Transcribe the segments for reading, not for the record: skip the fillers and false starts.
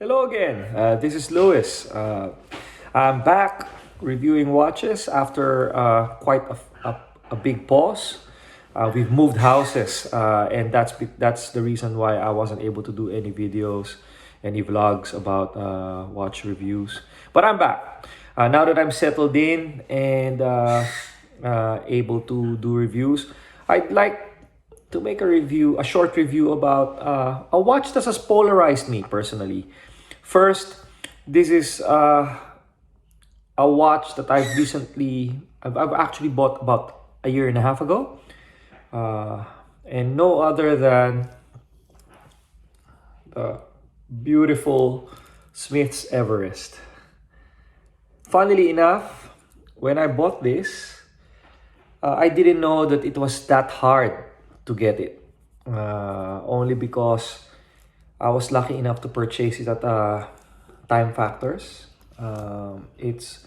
Hello again. This is Louis. I'm back reviewing watches after quite a big pause. We've moved houses, and that's the reason why I wasn't able to do any videos, any vlogs about watch reviews. But I'm back now that I'm settled in and able to do reviews. I'd like to make a short review about a watch that has polarized me personally. First, this is a watch that I've actually bought about a year and a half ago, and no other than the beautiful Smith's Everest. Funnily enough, when I bought this, I didn't know that it was that hard to get it. Only because I was lucky enough to purchase it at Time Factors. It's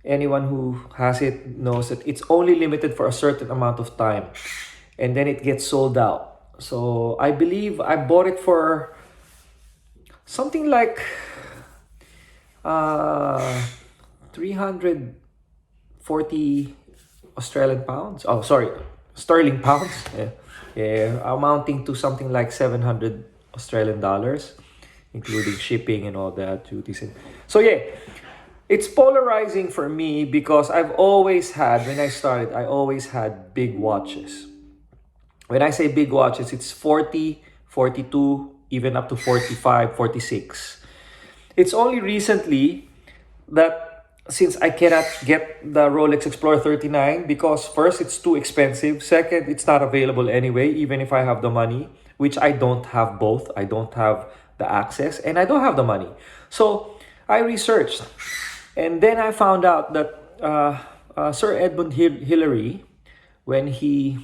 anyone who has it knows that it's only limited for a certain amount of time, and then it gets sold out. So I believe I bought it for something like 340 Australian pounds. Oh, sorry, sterling pounds. Yeah, amounting to something like 700 Australian dollars, including shipping and all that duties. So yeah, it's polarizing for me because when I started, I always had big watches. When I say big watches, it's 40, 42, even up to 45, 46. It's only recently that since I cannot get the Rolex Explorer 39 because first, it's too expensive. Second, it's not available anyway, even if I have the money, which I don't have both. I don't have the access and I don't have the money. So I researched and then I found out that Sir Edmund Hillary, when he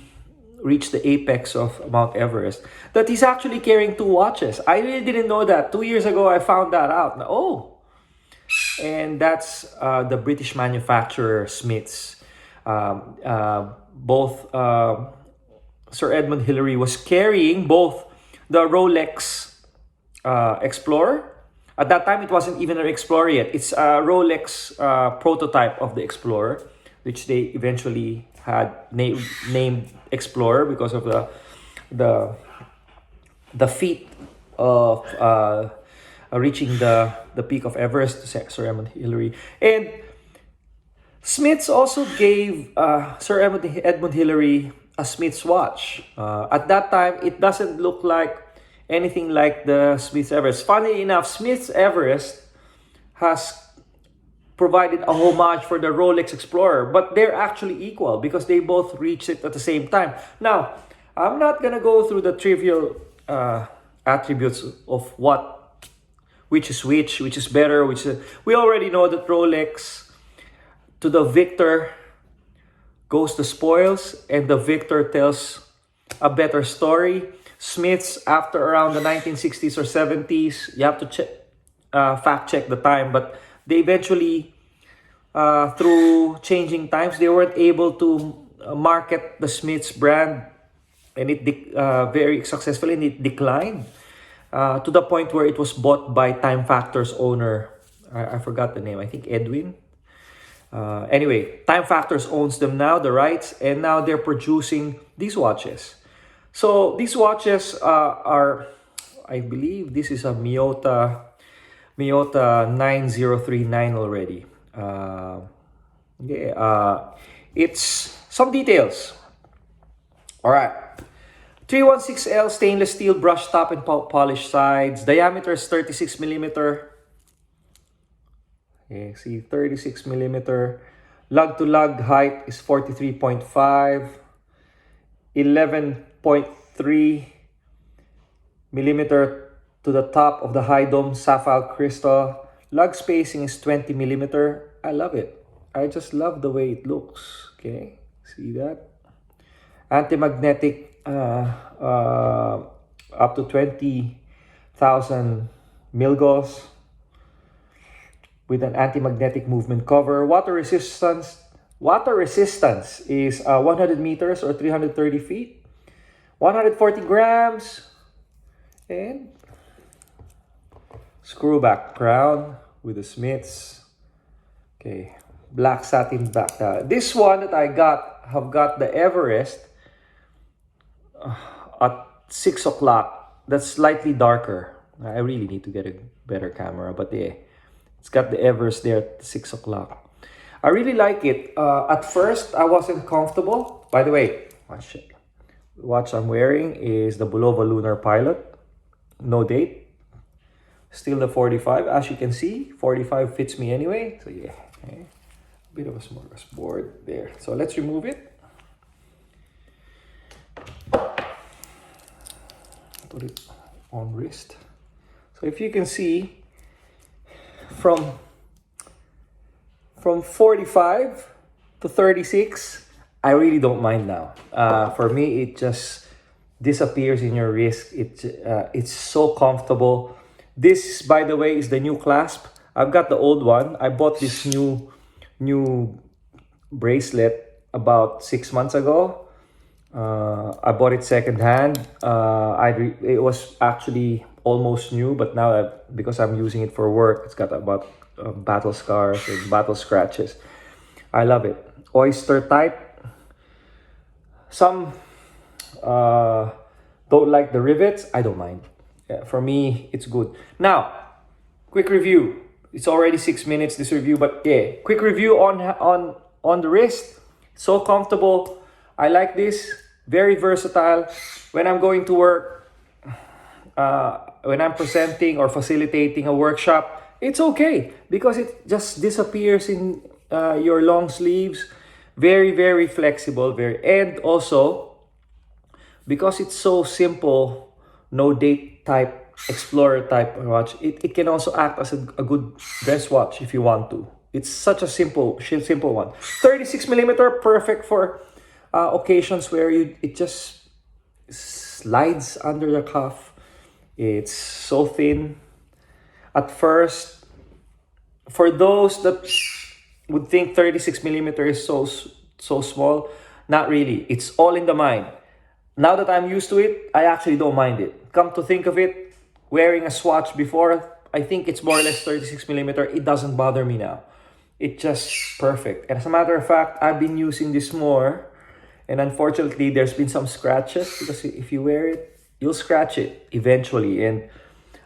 reached the apex of Mount Everest, that he's actually carrying two watches. I really didn't know that. 2 years ago, I found that out. And that's the British manufacturer Smiths. Both Sir Edmund Hillary was carrying both the Rolex Explorer. At that time, it wasn't even an Explorer yet. It's a Rolex prototype of the Explorer, which they eventually had named Explorer because of the feat of reaching the peak of Everest, Sir Edmund Hillary. And Smiths also gave Sir Edmund Hillary a Smiths watch. At that time, it doesn't look like anything like the Smiths Everest. Funny enough, Smiths Everest has provided a homage for the Rolex Explorer, but they're actually equal because they both reached it at the same time. Now, I'm not gonna go through the trivial attributes of which is better, we already know that Rolex, to the victor goes the spoils, and the victor tells a better story. Smiths, after around the 1960s or 70s, you have to fact check the time, but they eventually, through changing times, they weren't able to market the Smiths brand, and it very successfully, and it declined. To the point where it was bought by Time Factor's owner. I forgot the name. I think Edwin. Anyway, Time Factors owns them now, the rights, and now they're producing these watches. So these watches are, I believe this is a Miyota 9039 already. It's some details. All right. 316L stainless steel brush top and polished sides. Diameter is 36 millimeter. Okay, see, 36 millimeter. Lug to lug height is 43.5. 11.3 millimeter to the top of the high dome sapphire crystal. Lug spacing is 20 millimeter. I love it. I just love the way it looks. Okay, see that? Anti-magnetic up to 20,000 milgauss with an anti-magnetic movement cover. Water resistance is 100 meters or 330 feet. 140 grams. And screw back crown with the Smiths. Okay, black satin back. This one that I have got the Everest at 6 o'clock. That's slightly darker. I really need to get a better camera, but yeah, it's got the Everest there at 6 o'clock. I really like it. At first, I wasn't comfortable. By the way, watch I'm wearing is the Bulova Lunar Pilot. No date. Still the 45. As you can see, 45 fits me anyway. So yeah, okay. A bit of a smorgasbord there. So let's remove it. Put it on wrist. So if you can see, from 45 to 36, I really don't mind now. For me, it just disappears in your wrist. It's so comfortable. This, by the way, is the new clasp. I've got the old one. I bought this new bracelet about 6 months ago. I bought it secondhand. It was actually almost new, but now because I'm using it for work, it's got about battle scars and battle scratches. I love it. Oyster type. Some don't like the rivets. I don't mind. Yeah, for me, it's good. Now, quick review. It's already 6 minutes this review, but yeah, quick review on the wrist. So comfortable. I like this. Very versatile. When I'm going to work, when I'm presenting or facilitating a workshop, it's okay because it just disappears in your long sleeves. Very, very flexible. And also, because it's so simple, no date type, explorer type watch, it can also act as a good dress watch if you want to. It's such a simple one. 36 millimeter, perfect for occasions where it just slides under the cuff. It's so thin. At first, for those that would think 36 millimeter is so small, not really. It's all in the mind. Now that I'm used to it, I actually don't mind it. Come to think of it, wearing a swatch before, I think it's more or less 36 millimeter. It doesn't bother me now. It's just perfect. And as a matter of fact, I've been using this more. And unfortunately, there's been some scratches because if you wear it, you'll scratch it eventually. And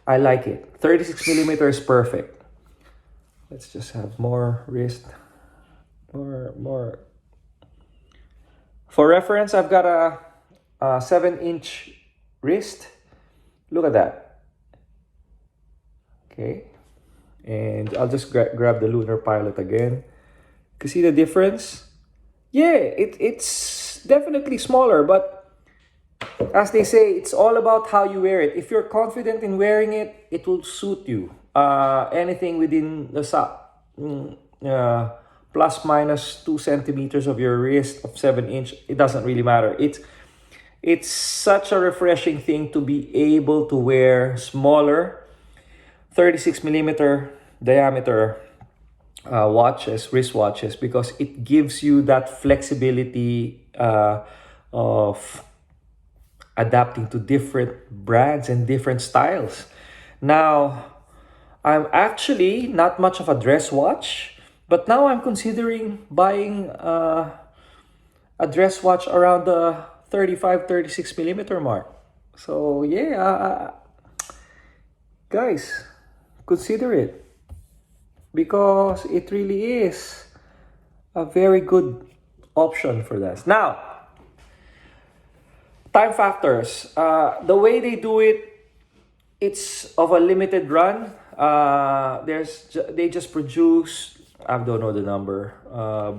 I like it. 36 millimeter is perfect. Let's just have more wrist. More. For reference, I've got a 7-inch wrist. Look at that. Okay. And I'll just grab the Lunar Pilot again. You see the difference? Yeah, it's definitely smaller, but as they say, it's all about how you wear it. If you're confident in wearing it, it will suit you. Anything within the plus minus 2 centimeters of your wrist of 7-inch, it doesn't really matter. It's such a refreshing thing to be able to wear smaller 36 millimeter diameter wrist watches, because it gives you that flexibility of adapting to different brands and different styles. Now, I'm actually not much of a dress watch, but now I'm considering buying a dress watch around the 35-36 millimeter mark. So yeah, guys, consider it, because it really is a very good option for that. Now, time factors. The way they do it, it's of a limited run. They just produce, I don't know the number,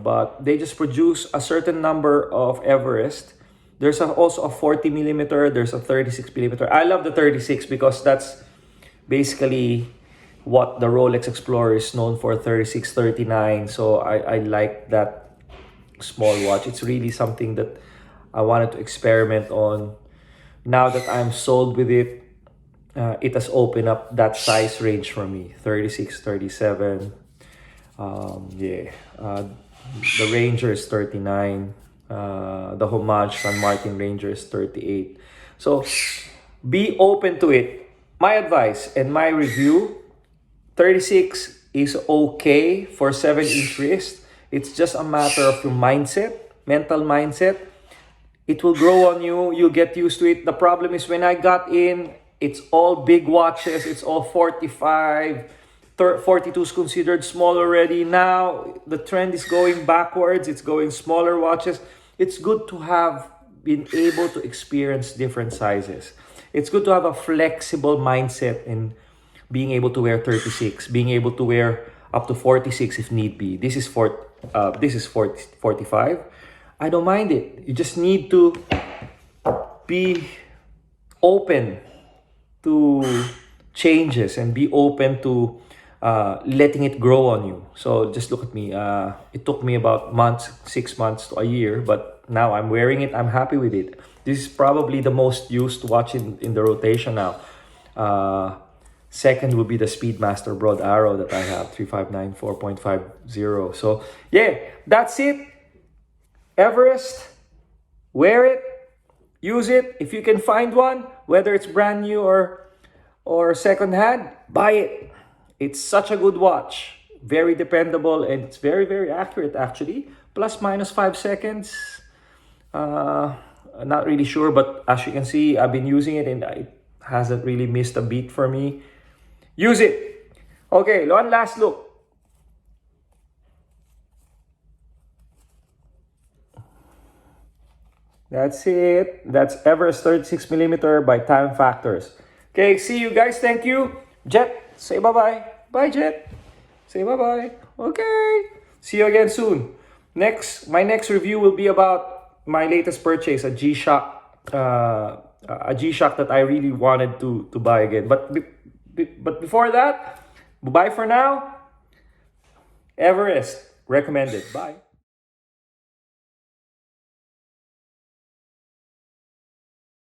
but they just produce a certain number of Everest. There's also a 40 millimeter, there's a 36 millimeter. I love the 36 because that's basically what the Rolex Explorer is known for, 36, 39. So I like that small watch. It's really something that I wanted to experiment on. Now that I'm sold with it, it has opened up that size range for me, 36, 37. The Ranger is 39. The Homage San Martin Ranger is 38. So be open to it. My advice and my review, 36 is okay for 7-inch wrist. It's just a matter of your mindset, mental mindset. It will grow on you. You'll get used to it. The problem is when I got in, it's all big watches. It's all 45. 42 is considered small already. Now, the trend is going backwards. It's going smaller watches. It's good to have been able to experience different sizes. It's good to have a flexible mindset in being able to wear 36, being able to wear up to 46 if need be. This is 45. I don't mind it. You just need to be open to changes and be open to letting it grow on you. So just look at me. It took me about months, 6 months to a year, but now I'm wearing it. I'm happy with it. This is probably the most used watch in the rotation now. Second will be the Speedmaster Broad Arrow that I have, 359 4.50. So yeah, that's it. Everest, wear it, use it. If you can find one, whether it's brand new or second hand, buy it. It's such a good watch, very dependable, and it's very, very accurate actually. Plus minus 5 seconds. Not really sure, but as you can see, I've been using it and it hasn't really missed a beat for me. Use it. Okay, one last look. That's it. That's Everest 36mm by Time Factors. Okay, see you guys. Thank you. Jet, say bye-bye. Bye, Jet. Say bye-bye. Okay. See you again soon. My next review will be about my latest purchase, a G-Shock. A G-Shock that I really wanted to buy again. But before that, bye for now. Everest, recommended. Bye.